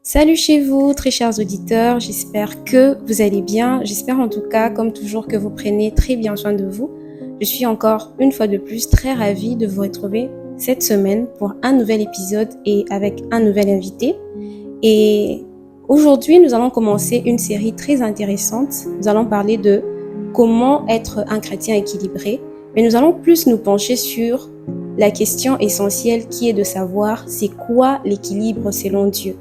Salut chez vous, très chers auditeurs, j'espère que vous allez bien. J'espère en tout cas, comme toujours, que vous prenez très bien soin de vous. Je suis encore une fois de plus très ravie de vous retrouver cette semaine pour un nouvel épisode et avec un nouvel invité. Et aujourd'hui, nous allons commencer une série très intéressante. Nous allons parler de comment être un chrétien équilibré, mais nous allons plus nous pencher sur la question essentielle qui est de savoir c'est quoi l'équilibre selon Dieu.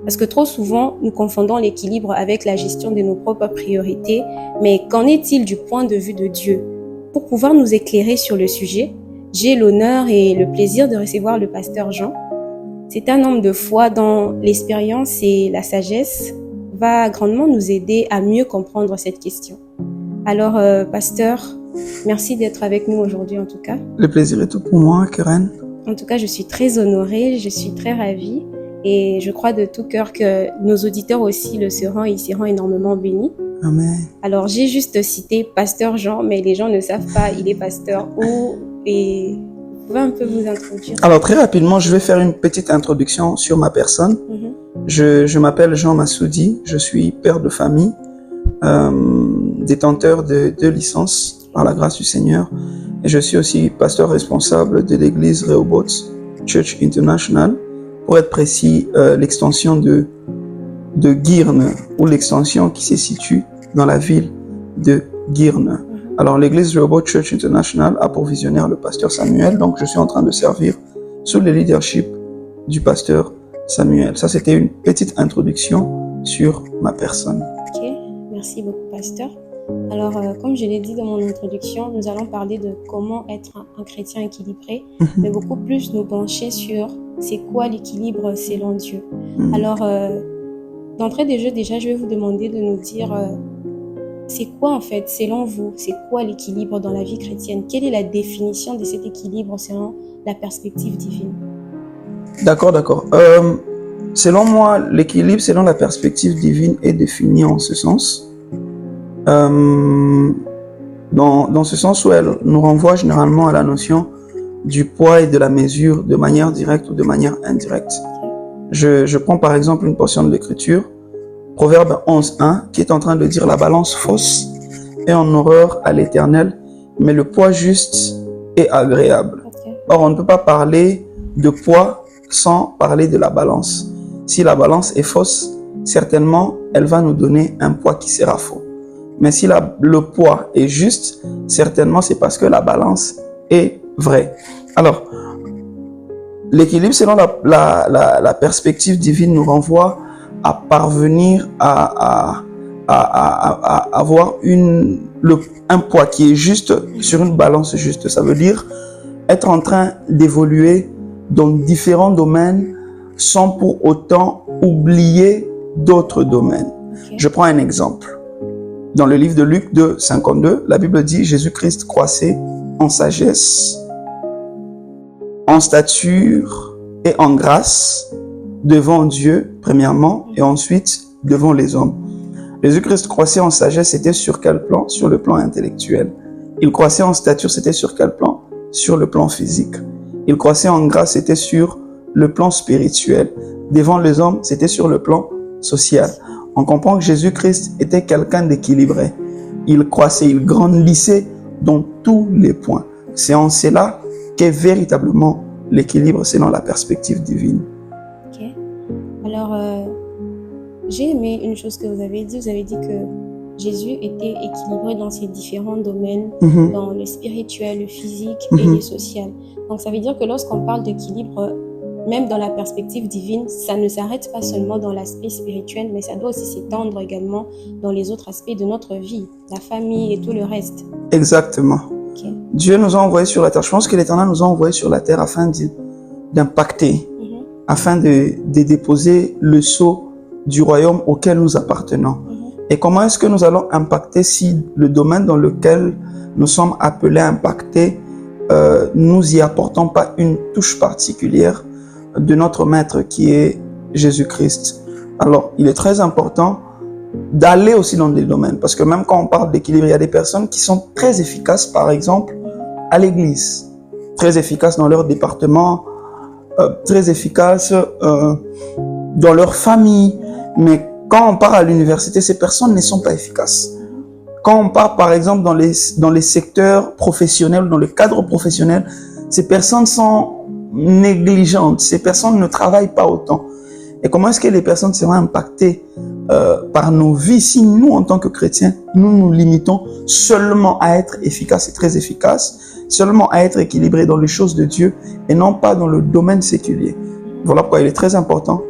Parce que trop souvent, nous confondons l'équilibre avec la gestion de nos propres priorités. Mais qu'en est-il du point de vue de Dieu? Pour pouvoir nous éclairer sur le sujet, j'ai l'honneur et le plaisir de recevoir le pasteur Jean. C'est un homme de foi dont l'expérience et la sagesse va grandement nous aider à mieux comprendre cette question. Alors, pasteur, merci d'être avec nous aujourd'hui en tout cas. Le plaisir est tout pour moi, Karen. En tout cas, je suis très honorée, je suis très ravie. Et je crois de tout cœur que nos auditeurs aussi le seront et ils seront énormément bénis. Amen. Alors, j'ai juste cité Pasteur Jean, mais les gens ne savent pas, il est pasteur où et vous pouvez un peu vous introduire. Alors, très rapidement, je vais faire une petite introduction sur ma personne. Je m'appelle Jean Massoudi, je suis père de famille, détenteur de 2 licences par la grâce du Seigneur. Et je suis aussi pasteur responsable de l'église Rehoboth Church International. Pour être précis, l'extension de Girne, ou l'extension qui se situe dans la ville de Girne. Alors, l'église Rehoboth Church International a pour visionnaire le pasteur Samuel, donc je suis en train de servir sous le leadership du pasteur Samuel. Ça, c'était une petite introduction sur ma personne. Ok, merci beaucoup, pasteur. Alors, comme je l'ai dit dans mon introduction, nous allons parler de comment être un chrétien équilibré, mais beaucoup plus nous pencher sur c'est quoi l'équilibre selon Dieu. Alors, d'entrée de jeu, déjà, je vais vous demander de nous dire c'est quoi en fait, selon vous, c'est quoi l'équilibre dans la vie chrétienne? Quelle est la définition de cet équilibre selon la perspective divine? D'accord. Selon moi, l'équilibre selon la perspective divine est défini en ce sens. Dans ce sens où elle nous renvoie généralement à la notion du poids et de la mesure de manière directe ou de manière indirecte. Je prends par exemple une portion de l'écriture, Proverbe 11.1, qui est en train de dire la balance fausse est en horreur à l'Éternel, mais le poids juste est agréable. Or, on ne peut pas parler de poids sans parler de la balance. Si la balance est fausse, certainement, elle va nous donner un poids qui sera faux. Mais si le poids est juste, certainement, c'est parce que la balance est vraie. Alors, l'équilibre selon la perspective divine nous renvoie à parvenir à avoir un poids qui est juste sur une balance juste. Ça veut dire être en train d'évoluer dans différents domaines sans pour autant oublier d'autres domaines. Je prends un exemple. Dans le livre de Luc 2:52, la Bible dit « Jésus-Christ croissait en sagesse, en stature et en grâce devant Dieu, premièrement, et ensuite devant les hommes. » Jésus-Christ croissait en sagesse, c'était sur quel plan? Sur le plan intellectuel. Il croissait en stature, c'était sur quel plan? Sur le plan physique. Il croissait en grâce, c'était sur le plan spirituel. Devant les hommes, c'était sur le plan social. On comprend que Jésus-Christ était quelqu'un d'équilibré. Il croissait, il grandissait dans tous les points. C'est en cela qu'est véritablement l'équilibre selon la perspective divine. Ok. Alors, j'ai aimé une chose que vous avez dit. Vous avez dit que Jésus était équilibré dans ses différents domaines, dans le spirituel, le physique et le social. Donc, ça veut dire que lorsqu'on parle d'équilibre, même dans la perspective divine, ça ne s'arrête pas seulement dans l'aspect spirituel, mais ça doit aussi s'étendre également dans les autres aspects de notre vie, la famille et tout le reste. Exactement. Okay. Dieu nous a envoyés sur la terre. Je pense que l'Éternel nous a envoyés sur la terre afin d'impacter, afin de déposer le sceau du royaume auquel nous appartenons. Et comment est-ce que nous allons impacter si le domaine dans lequel nous sommes appelés à impacter, nous y apportons pas une touche particulière de notre maître qui est Jésus-Christ? Alors, il est très important d'aller aussi dans des domaines, parce que même quand on parle d'équilibre, il y a des personnes qui sont très efficaces, par exemple, à l'église, très efficaces dans leur département, très efficaces dans leur famille. Mais quand on part à l'université, ces personnes ne sont pas efficaces. Quand on part, par exemple, dans les secteurs professionnels, dans le cadre professionnel, ces personnes sont négligentes. Ces personnes ne travaillent pas autant. Et comment est-ce que les personnes seront impactées par nos vies si nous, en tant que chrétiens, nous nous limitons seulement à être efficaces et très efficaces, seulement à être équilibrés dans les choses de Dieu et non pas dans le domaine séculier. Voilà pourquoi il est très important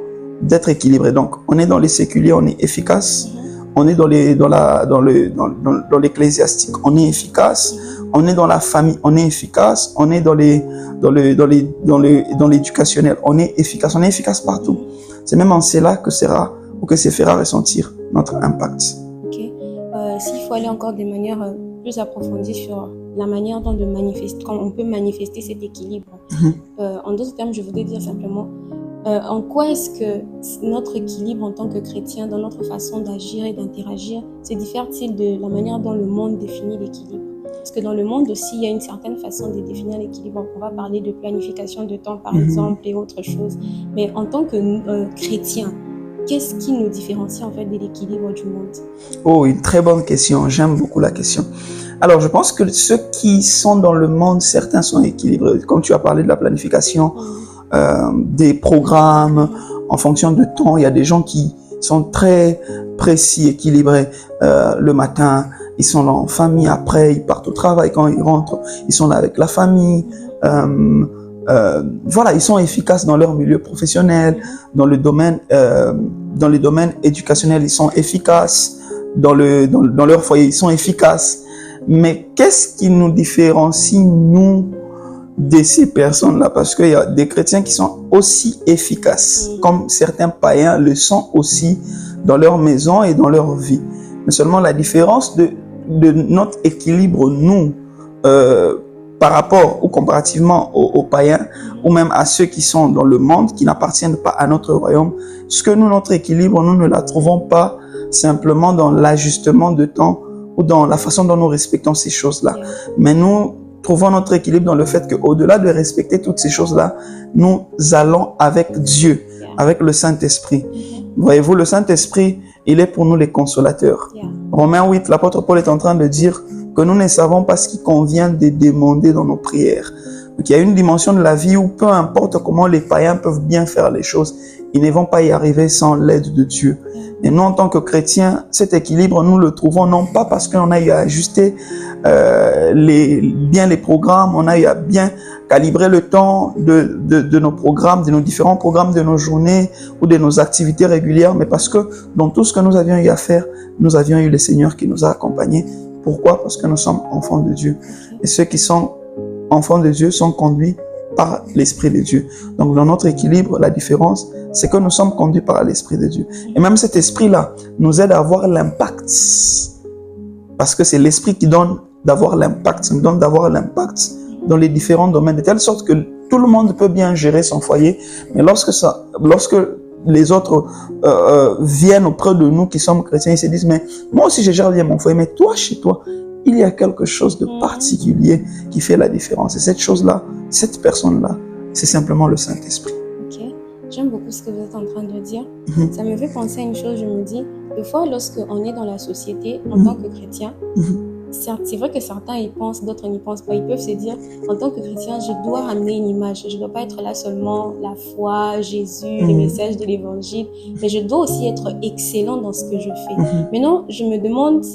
d'être équilibré. Donc, on est dans les séculiers, on est efficace. On est dans l'ecclésiastique, on est efficace. On est dans la famille, on est efficace. On est dans l'éducationnel, on est efficace. On est efficace partout. C'est même en cela que se fera ressentir notre impact. Ok. S'il faut aller encore de manière plus approfondie sur la manière dont on peut manifester cet équilibre. En d'autres termes, je voudrais dire simplement, en quoi est-ce que notre équilibre en tant que chrétien, dans notre façon d'agir et d'interagir, se diffère-t-il de la manière dont le monde définit l'équilibre? Parce que dans le monde aussi, il y a une certaine façon de définir l'équilibre. On va parler de planification de temps, par exemple, et autre chose. Mais en tant que chrétien, qu'est-ce qui nous différencie en fait de l'équilibre du monde? Oh, une très bonne question. J'aime beaucoup la question. Alors, je pense que ceux qui sont dans le monde, certains sont équilibrés. Comme tu as parlé de la planification, des programmes en fonction de temps. Il y a des gens qui sont très précis, équilibrés. Le matin, ils sont là en famille. Après, ils partent au travail. Quand ils rentrent, ils sont là avec la famille. Voilà, ils sont efficaces dans leur milieu professionnel, dans les domaines éducationnels, ils sont efficaces. Dans leur foyer, ils sont efficaces. Mais qu'est-ce qui nous différencie, nous, de ces personnes-là? Parce qu'il y a des chrétiens qui sont aussi efficaces, comme certains païens le sont aussi dans leur maison et dans leur vie. Mais seulement la différence de notre équilibre, nous, par rapport ou comparativement aux païens, ou même à ceux qui sont dans le monde, qui n'appartiennent pas à notre royaume, ce que nous, notre équilibre, nous ne la trouvons pas simplement dans l'ajustement de temps ou dans la façon dont nous respectons ces choses-là. Mais nous trouvons notre équilibre dans le fait qu'au-delà de respecter toutes ces choses-là, nous allons avec Dieu, avec le Saint-Esprit. Voyez-vous, le Saint-Esprit, il est pour nous les consolateurs. Romains 8, l'apôtre Paul est en train de dire que nous ne savons pas ce qui convient de demander dans nos prières. Donc il y a une dimension de la vie où peu importe comment les païens peuvent bien faire les choses, ils ne vont pas y arriver sans l'aide de Dieu. Et nous, en tant que chrétiens, cet équilibre, nous le trouvons non pas parce qu'on a eu à ajuster les programmes, on a eu à bien calibrer le temps de nos programmes, de nos différents programmes de nos journées ou de nos activités régulières, mais parce que dans tout ce que nous avions eu à faire, nous avions eu le Seigneur qui nous a accompagnés. Pourquoi? Parce que nous sommes enfants de Dieu. Et ceux qui sont enfants de Dieu sont conduits par l'Esprit de Dieu. Donc dans notre équilibre, la différence, c'est que nous sommes conduits par l'Esprit de Dieu. Et même cet Esprit-là nous aide à avoir l'impact. Parce que c'est l'Esprit qui donne d'avoir l'impact. Ça nous donne d'avoir l'impact dans les différents domaines, de telle sorte que tout le monde peut bien gérer son foyer. Mais lorsque les autres viennent auprès de nous qui sommes chrétiens, ils se disent, mais moi aussi je gère bien mon foyer, mais toi, chez toi, il y a quelque chose de particulier qui fait la différence. Et cette chose-là, cette personne-là, c'est simplement le Saint-Esprit. Ok, j'aime beaucoup ce que vous êtes en train de dire. Ça me fait penser à une chose, je me dis, des fois, lorsqu'on est dans la société, en tant que chrétien, c'est vrai que certains y pensent, d'autres n'y pensent pas. Ils peuvent se dire, en tant que chrétien, je dois ramener une image. Je ne dois pas être là seulement la foi, Jésus, les messages de l'évangile, mais je dois aussi être excellent dans ce que je fais. Maintenant, je me demande,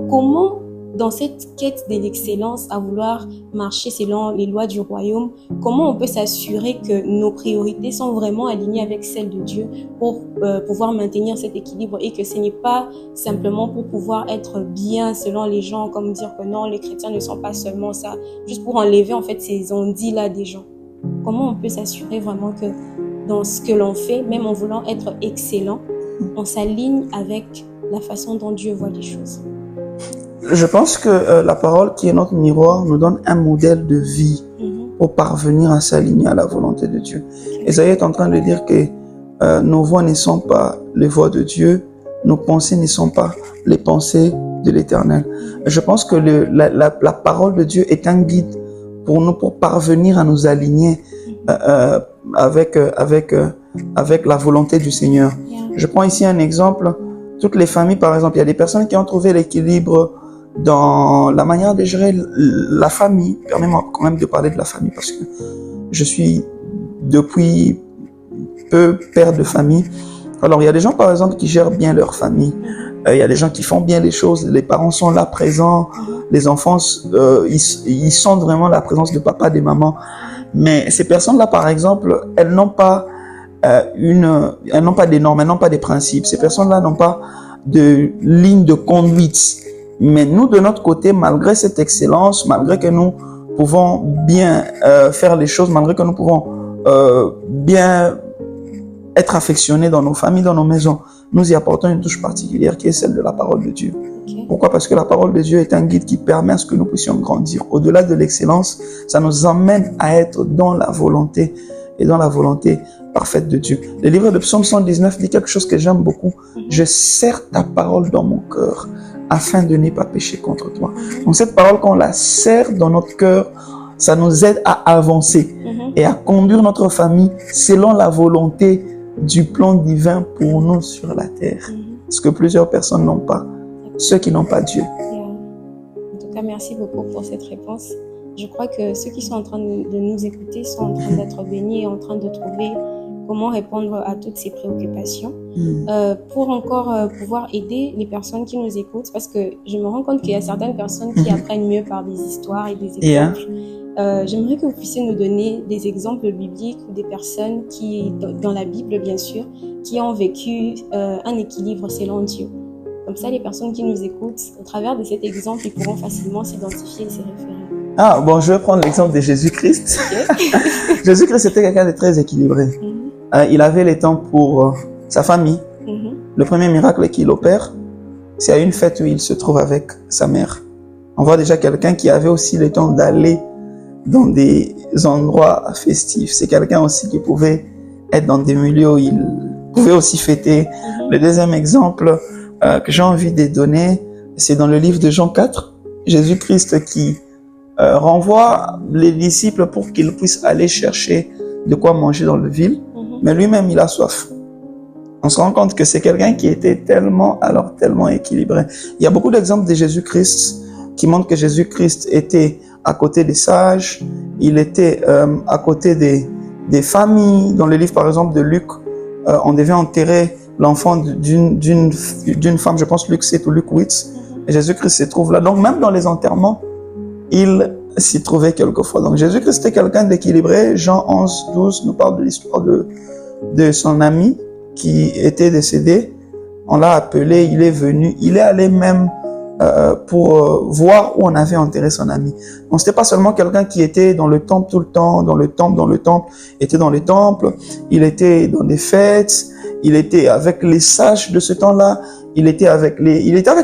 comment, dans cette quête de l'excellence, à vouloir marcher selon les lois du royaume, comment on peut s'assurer que nos priorités sont vraiment alignées avec celles de Dieu pour pouvoir maintenir cet équilibre et que ce n'est pas simplement pour pouvoir être bien selon les gens, comme dire que non, les chrétiens ne sont pas seulement ça, juste pour enlever en fait ces ondits-là des gens. Comment on peut s'assurer vraiment que dans ce que l'on fait, même en voulant être excellent, on s'aligne avec la façon dont Dieu voit les choses? Je pense que la parole qui est notre miroir nous donne un modèle de vie pour parvenir à s'aligner à la volonté de Dieu. Esaïe est en train de dire que nos voix ne sont pas les voix de Dieu, nos pensées ne sont pas les pensées de l'Éternel. Je pense que la parole de Dieu est un guide pour nous, pour parvenir à nous aligner avec avec la volonté du Seigneur. Je prends ici un exemple. Toutes les familles, par exemple, il y a des personnes qui ont trouvé l'équilibre dans la manière de gérer la famille. Permets-moi quand même de parler de la famille parce que je suis depuis peu père de famille. Alors, il y a des gens, par exemple, qui gèrent bien leur famille. Il y a des gens qui font bien les choses. Les parents sont là présents. Les enfants, ils sentent vraiment la présence de papa, de maman. Mais ces personnes-là, par exemple, elles n'ont pas elles n'ont pas des normes, elles n'ont pas des principes. Ces personnes-là n'ont pas de ligne de conduite. Mais nous, de notre côté, malgré cette excellence, malgré que nous pouvons bien faire les choses, malgré que nous pouvons bien être affectionnés dans nos familles, dans nos maisons, nous y apportons une touche particulière qui est celle de la parole de Dieu. Pourquoi? Parce que la parole de Dieu est un guide qui permet à ce que nous puissions grandir. Au-delà de l'excellence, ça nous emmène à être dans la volonté et dans la volonté parfaite de Dieu. Le livre de Psaume 119 dit quelque chose que j'aime beaucoup. Je serre ta parole dans mon cœur afin de ne pas pécher contre toi. Donc cette parole, quand on la serre dans notre cœur, ça nous aide à avancer et à conduire notre famille selon la volonté du plan divin pour nous sur la terre. Ce que plusieurs personnes n'ont pas. Ceux qui n'ont pas Dieu. En tout cas, merci beaucoup pour cette réponse. Je crois que ceux qui sont en train de nous écouter sont en train d'être bénis et en train de trouver comment répondre à toutes ces préoccupations pour encore pouvoir aider les personnes qui nous écoutent, parce que je me rends compte qu'il y a certaines personnes qui apprennent mieux par des histoires et des exemples. J'aimerais que vous puissiez nous donner des exemples bibliques ou des personnes qui, dans la Bible bien sûr, qui ont vécu un équilibre selon Dieu. Comme ça, les personnes qui nous écoutent, au travers de cet exemple, ils pourront facilement s'identifier et se référer. Ah, bon, je vais prendre l'exemple de Jésus-Christ. Okay. Jésus-Christ était quelqu'un de très équilibré. Il avait les temps pour sa famille. Le premier miracle qu'il opère, c'est à une fête où il se trouve avec sa mère. On voit déjà quelqu'un qui avait aussi le temps d'aller dans des endroits festifs. C'est quelqu'un aussi qui pouvait être dans des milieux où il pouvait aussi fêter. Le deuxième exemple que j'ai envie de donner, c'est dans le livre de Jean 4, Jésus-Christ qui renvoie les disciples pour qu'ils puissent aller chercher de quoi manger dans la ville, mais lui-même il a soif. On se rend compte que c'est quelqu'un qui était tellement équilibré. Il y a beaucoup d'exemples de Jésus-Christ qui montrent que Jésus-Christ était à côté des sages, il était à côté des familles. Dans le livre par exemple de Luc, on devait enterrer l'enfant d'une femme, je pense Luc 7 ou Luc 8, et Jésus-Christ se trouve là. Donc même dans les enterrements, il s'y trouvait quelquefois. Donc Jésus-Christ était quelqu'un d'équilibré. Jean 11, 12 nous parle de l'histoire de son ami qui était décédé. On l'a appelé, il est venu, il est allé même pour voir où on avait enterré son ami. Donc c'était pas seulement quelqu'un qui était dans le temple tout le temps, dans le temple, était dans les temples, il était dans des fêtes, il était avec les sages de ce temps-là, il était avec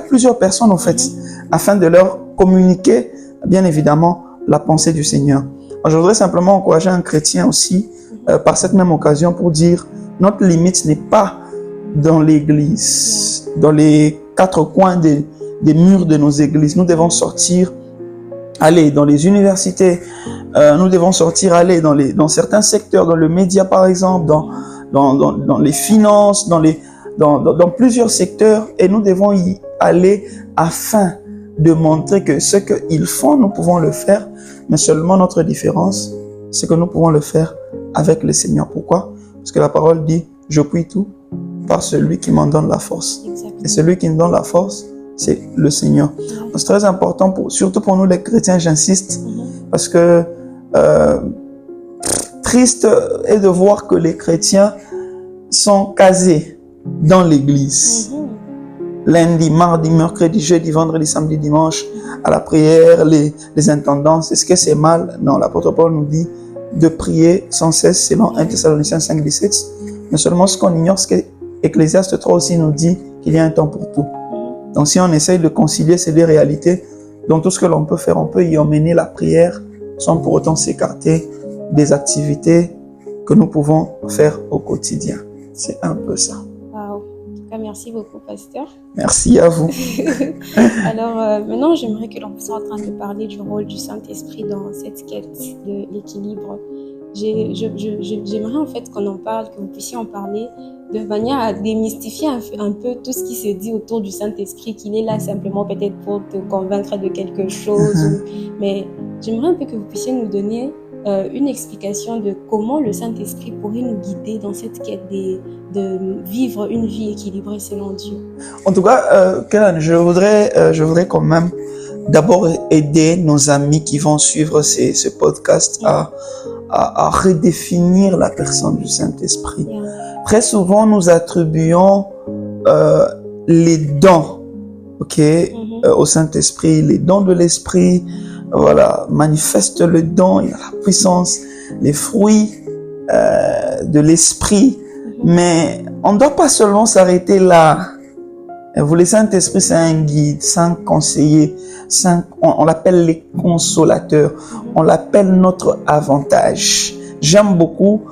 plusieurs personnes en fait, afin de leur communiquer bien évidemment la pensée du Seigneur. Alors, je voudrais simplement encourager un chrétien aussi par cette même occasion pour dire notre limite n'est pas dans l'église, dans les quatre coins des murs de nos églises. Nous devons sortir, aller dans les universités, nous devons sortir, aller dans certains secteurs, dans le média par exemple, dans les finances, dans plusieurs secteurs, et nous devons y aller afin de montrer que ce qu'ils font, nous pouvons le faire, mais seulement notre différence, c'est que nous pouvons le faire avec le Seigneur. Pourquoi? Parce que la parole dit, je puis tout par celui qui m'en donne la force. Exactement. Et celui qui nous donne la force, c'est le Seigneur. C'est très important, surtout pour nous les chrétiens, j'insiste, parce que triste est de voir que les chrétiens sont casés dans l'église. Lundi, mardi, mercredi, jeudi, vendredi, samedi, dimanche, à la prière, les intendances. Est-ce que c'est mal? Non, l'apôtre Paul nous dit de prier sans cesse selon 1 Thessaloniciens 5, 17. Mais seulement ce qu'on ignore, c'est qu'Ecclésiaste 3 aussi nous dit qu'il y a un temps pour tout. Donc si on essaye de concilier ces deux réalités, donc tout ce que l'on peut faire, on peut y emmener la prière sans pour autant s'écarter des activités que nous pouvons faire au quotidien. C'est un peu ça. Merci beaucoup, pasteur. Merci à vous. Alors, maintenant, j'aimerais que l'on soit en train de parler du rôle du Saint-Esprit dans cette quête de l'équilibre. j'aimerais en fait qu'on en parle, que vous puissiez en parler de manière à démystifier un peu tout ce qui se dit autour du Saint-Esprit, qu'il est là simplement peut-être pour te convaincre de quelque chose. Mais j'aimerais un peu que vous puissiez nous donner une explication de comment le Saint-Esprit pourrait nous guider dans cette quête de vivre une vie équilibrée selon Dieu. En tout cas, Karen, je voudrais quand même d'abord aider nos amis qui vont suivre ce podcast à redéfinir la personne du Saint-Esprit. Yeah. Très souvent, nous attribuons les dons, au Saint-Esprit, les dons de l'Esprit. Voilà, manifeste le don, il y a la puissance, les fruits de l'Esprit. Mais on ne doit pas seulement s'arrêter là. Vous, le Saint-Esprit, c'est un guide, c'est un conseiller, on l'appelle les consolateurs, on l'appelle notre avantage. J'aime beaucoup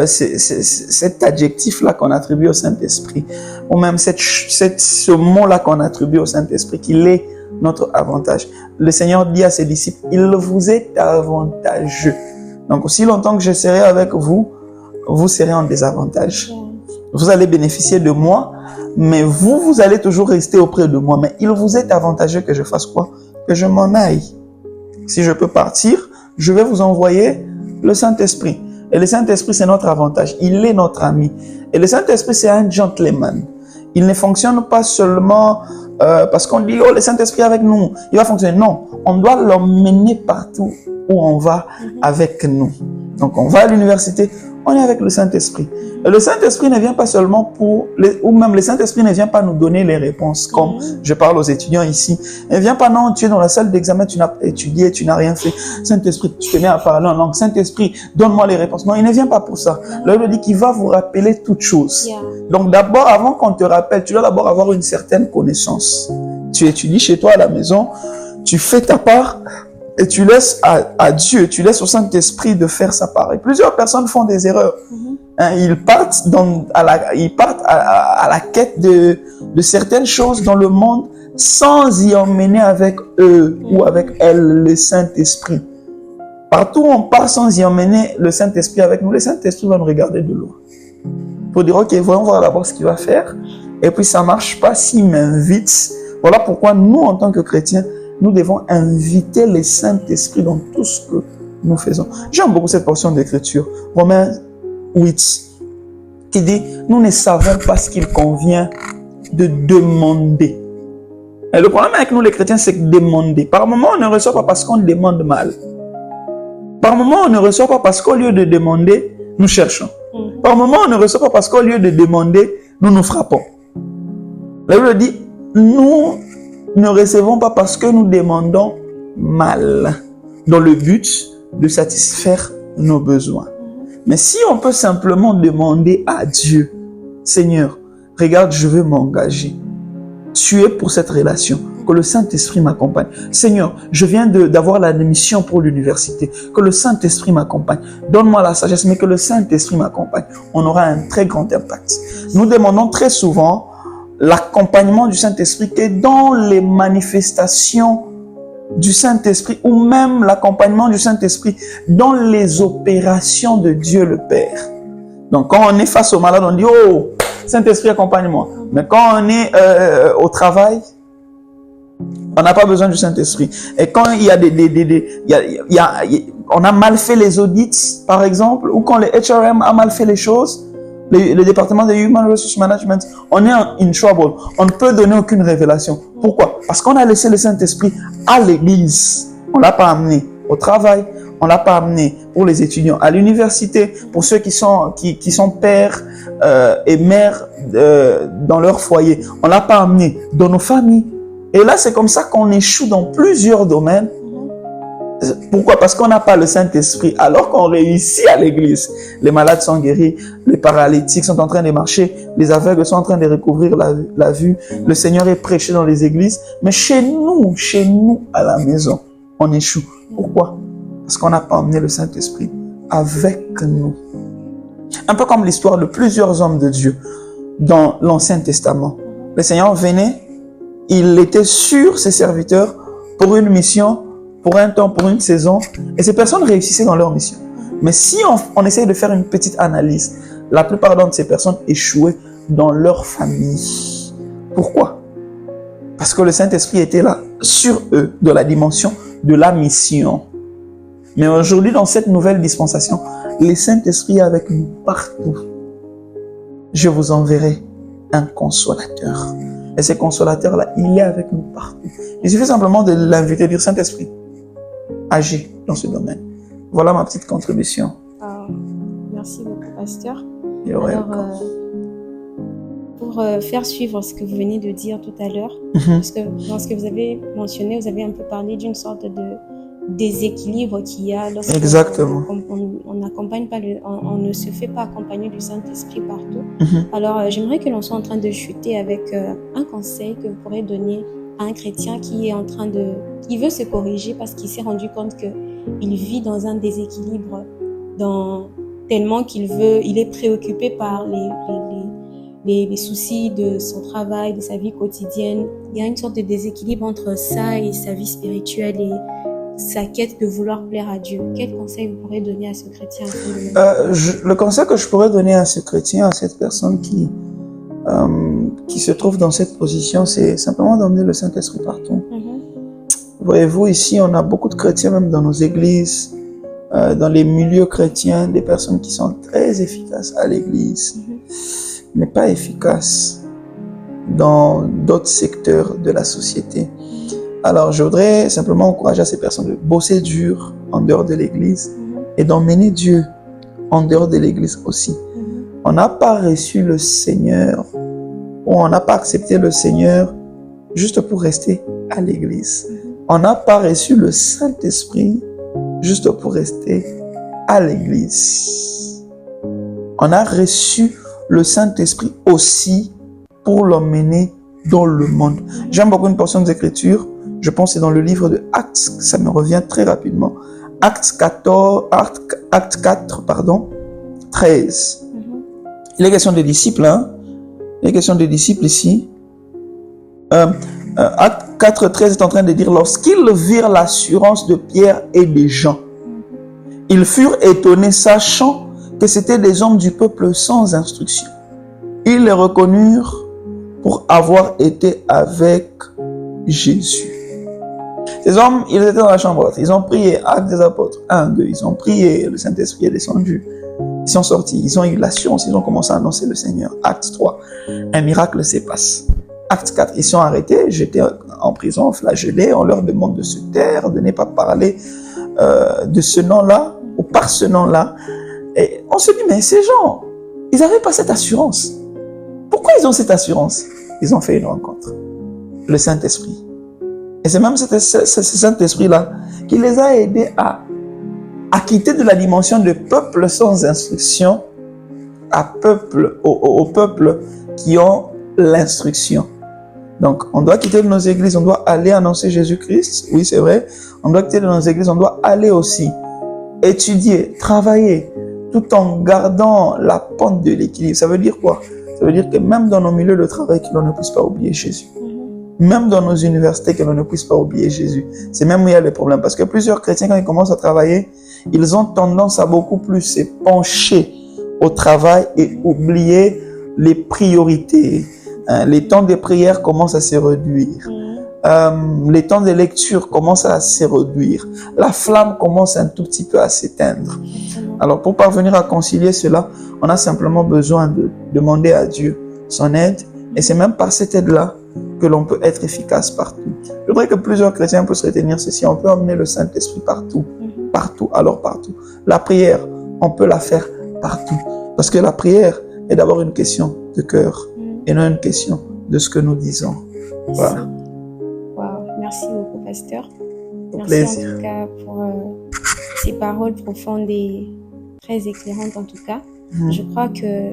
cet adjectif-là qu'on attribue au Saint-Esprit, ou même ce mot-là qu'on attribue au Saint-Esprit, qu'il est notre avantage. Le Seigneur dit à ses disciples, il vous est avantageux. Donc, aussi longtemps que je serai avec vous, vous serez en désavantage. Vous allez bénéficier de moi, mais vous allez toujours rester auprès de moi. Mais il vous est avantageux que je fasse quoi? Que je m'en aille. Si je peux partir, je vais vous envoyer le Saint-Esprit. Et le Saint-Esprit, c'est notre avantage. Il est notre ami. Et le Saint-Esprit, c'est un gentleman. Il ne fonctionne pas seulement parce qu'on dit, oh, le Saint-Esprit est avec nous, il va fonctionner. Non, on doit l'emmener partout où on va avec nous. Donc, on va à l'université, on est avec le Saint-Esprit. Et le Saint-Esprit ne vient pas seulement ou même le Saint-Esprit ne vient pas nous donner les réponses, comme je parle aux étudiants ici. Il ne vient pas, non, tu es dans la salle d'examen, tu n'as pas étudié, tu n'as rien fait. Saint-Esprit, tu te mets à parler en langue. Saint-Esprit, donne-moi les réponses. Non, il ne vient pas pour ça. La Bible dit qu'il va vous rappeler toutes choses. Donc d'abord, avant qu'on te rappelle, tu dois d'abord avoir une certaine connaissance. Tu étudies chez toi à la maison, tu fais ta part, et tu laisses à Dieu, tu laisses au Saint-Esprit de faire sa part. Et plusieurs personnes font des erreurs. Ils partent à la quête de certaines choses dans le monde sans y emmener avec eux ou avec elles le Saint-Esprit. Partout où on part sans y emmener le Saint-Esprit avec nous, le Saint-Esprit va nous regarder de loin. Pour dire, ok, voyons voir d'abord ce qu'il va faire. Et puis ça marche pas s'il m'invite. Voilà pourquoi nous, en tant que chrétiens, nous devons inviter le Saint-Esprit dans tout ce que nous faisons. J'aime beaucoup cette portion d'écriture. Romains 8, qui dit, nous ne savons pas ce qu'il convient de demander. Et le problème avec nous les chrétiens, c'est que demander. Par moment, on ne reçoit pas parce qu'on demande mal. Par moment, on ne reçoit pas parce qu'au lieu de demander, nous cherchons. Par moment, on ne reçoit pas parce qu'au lieu de demander, nous nous frappons. La Bible dit, nous ne recevons pas parce que nous demandons mal, dans le but de satisfaire nos besoins. Mais si on peut simplement demander à Dieu, Seigneur, regarde, je veux m'engager. Tu es pour cette relation, que le Saint-Esprit m'accompagne. Seigneur, je viens d'avoir l'admission pour l'université, que le Saint-Esprit m'accompagne. Donne-moi la sagesse, mais que le Saint-Esprit m'accompagne. On aura un très grand impact. Nous demandons très souvent l'accompagnement du Saint-Esprit que dans les manifestations du Saint-Esprit ou même l'accompagnement du Saint-Esprit dans les opérations de Dieu le Père. Donc quand on est face au malade, on dit, oh, Saint-Esprit accompagne-moi. Mais quand on est au travail, on n'a pas besoin du Saint-Esprit. Et quand il y a on a mal fait les audits, par exemple, ou quand le HRM a mal fait les choses, le département de Human Resource Management, on est in trouble. On ne peut donner aucune révélation. Pourquoi? Parce qu'on a laissé le Saint-Esprit à l'église. On ne l'a pas amené au travail. On ne l'a pas amené pour les étudiants à l'université, pour ceux qui sont pères et mères dans leur foyer. On ne l'a pas amené dans nos familles. Et là, c'est comme ça qu'on échoue dans plusieurs domaines. Pourquoi? Parce qu'on n'a pas le Saint-Esprit, alors qu'on réussit à l'église. Les malades sont guéris, les paralytiques sont en train de marcher, les aveugles sont en train de recouvrir la vue. Le Seigneur est prêché dans les églises. Mais chez nous, à la maison, on échoue. Pourquoi? Parce qu'on n'a pas emmené le Saint-Esprit avec nous. Un peu comme l'histoire de plusieurs hommes de Dieu dans l'Ancien Testament. Le Seigneur venait, il était sur ses serviteurs pour une mission, pour un temps, pour une saison, et ces personnes réussissaient dans leur mission. Mais si on essaye de faire une petite analyse, la plupart de ces personnes échouaient dans leur famille. Pourquoi? Parce que le Saint-Esprit était là sur eux, de la dimension de la mission. Mais aujourd'hui, dans cette nouvelle dispensation, le Saint-Esprit est avec nous partout. Je vous enverrai un consolateur. Et ce consolateur-là, il est avec nous partout. Il suffit simplement de l'inviter, de dire Saint-Esprit, agis dans ce domaine. Voilà ma petite contribution. Merci beaucoup, pasteur. Alors, pour faire suivre ce que vous venez de dire tout à l'heure, parce que dans ce que vous avez mentionné, vous avez un peu parlé d'une sorte de déséquilibre qu'il y a lorsque on n'accompagne pas on ne se fait pas accompagner du Saint-Esprit partout. Alors, j'aimerais que l'on soit en train de chuter avec un conseil que vous pourrez donner à un chrétien qui veut se corriger parce qu'il s'est rendu compte que il vit dans un déséquilibre, tellement il est préoccupé par les soucis de son travail, de sa vie quotidienne. Il y a une sorte de déséquilibre entre ça et sa vie spirituelle et sa quête de vouloir plaire à Dieu. Quel conseil vous pourrez donner à ce chrétien? Le conseil que je pourrais donner à ce chrétien, à cette personne qui se trouve dans cette position, c'est simplement d'emmener le Saint-Esprit partout. Voyez-vous, ici, on a beaucoup de chrétiens, même dans nos églises, dans les milieux chrétiens, des personnes qui sont très efficaces à l'église, mais pas efficaces dans d'autres secteurs de la société. Alors, je voudrais simplement encourager ces personnes de bosser dur en dehors de l'église et d'emmener Dieu en dehors de l'église aussi. On n'a pas reçu le Seigneur ou on n'a pas accepté le Seigneur juste pour rester à l'église. On n'a pas reçu le Saint-Esprit juste pour rester à l'église. On a reçu le Saint-Esprit aussi pour l'emmener dans le monde. J'aime beaucoup une portion des Écritures. Je pense que c'est dans le livre de Actes, ça me revient très rapidement. Actes 4, 13. Il est question des disciples, hein? Il est question des disciples ici. Acte 4, 13 est en train de dire, lorsqu'ils virent l'assurance de Pierre et des Jean, ils furent étonnés, sachant que c'étaient des hommes du peuple sans instruction. Ils les reconnurent pour avoir été avec Jésus. Ces hommes, ils étaient dans la chambre, ils ont prié, Actes des Apôtres 1, 2, ils ont prié, le Saint-Esprit est descendu. Ils sont sortis, ils ont eu l'assurance, ils ont commencé à annoncer le Seigneur. Acte 3, un miracle se passe. Acte 4, ils sont arrêtés, j'étais en prison, flagellés, on leur demande de se taire, de ne pas parler de ce nom-là ou par ce nom-là. Et on se dit, mais ces gens, ils n'avaient pas cette assurance. Pourquoi ils ont cette assurance? Ils ont fait une rencontre. Le Saint-Esprit. Et c'est même ce Saint-Esprit-là qui les a aidés à quitter de la dimension de peuple sans instruction au peuple qui ont l'instruction. Donc, on doit quitter de nos églises, on doit aller annoncer Jésus-Christ. Oui, c'est vrai. On doit quitter de nos églises, on doit aller aussi étudier, travailler, tout en gardant la pente de l'équilibre. Ça veut dire quoi? Ça veut dire que même dans nos milieux de travail, que l'on ne puisse pas oublier Jésus. Même dans nos universités, que l'on ne puisse pas oublier Jésus. C'est même où il y a le problème. Parce que plusieurs chrétiens, quand ils commencent à travailler, ils ont tendance à beaucoup plus se pencher au travail et oublier les priorités. Les temps de prière commencent à se réduire. Les temps de lecture commencent à se réduire. La flamme commence un tout petit peu à s'éteindre. Alors, pour parvenir à concilier cela, on a simplement besoin de demander à Dieu son aide. Et c'est même par cette aide-là que l'on peut être efficace partout. Je voudrais que plusieurs chrétiens puissent retenir ceci. On peut emmener le Saint-Esprit partout. Partout, alors partout. La prière, on peut la faire partout. Parce que la prière est d'abord une question de cœur et non une question de ce que nous disons. Voilà. Wow. Merci beaucoup, pasteur. Merci Plaisir. en tout cas pour ces paroles profondes et très éclairantes en tout cas. Je crois que,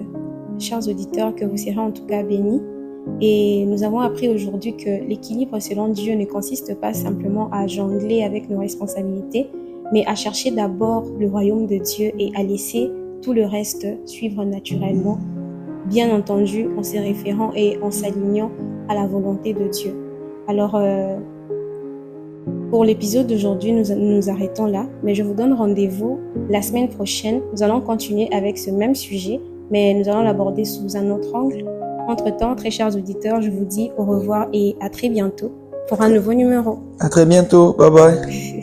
chers auditeurs, que vous serez en tout cas bénis. Et nous avons appris aujourd'hui que l'équilibre selon Dieu ne consiste pas simplement à jongler avec nos responsabilités, mais à chercher d'abord le royaume de Dieu et à laisser tout le reste suivre naturellement, bien entendu en se référant et en s'alignant à la volonté de Dieu. Alors, Pour l'épisode d'aujourd'hui, nous nous arrêtons là, mais je vous donne rendez-vous la semaine prochaine. Nous allons continuer avec ce même sujet, mais nous allons l'aborder sous un autre angle. Entre-temps, très chers auditeurs, je vous dis au revoir et à très bientôt pour un nouveau numéro. À très bientôt. Bye bye.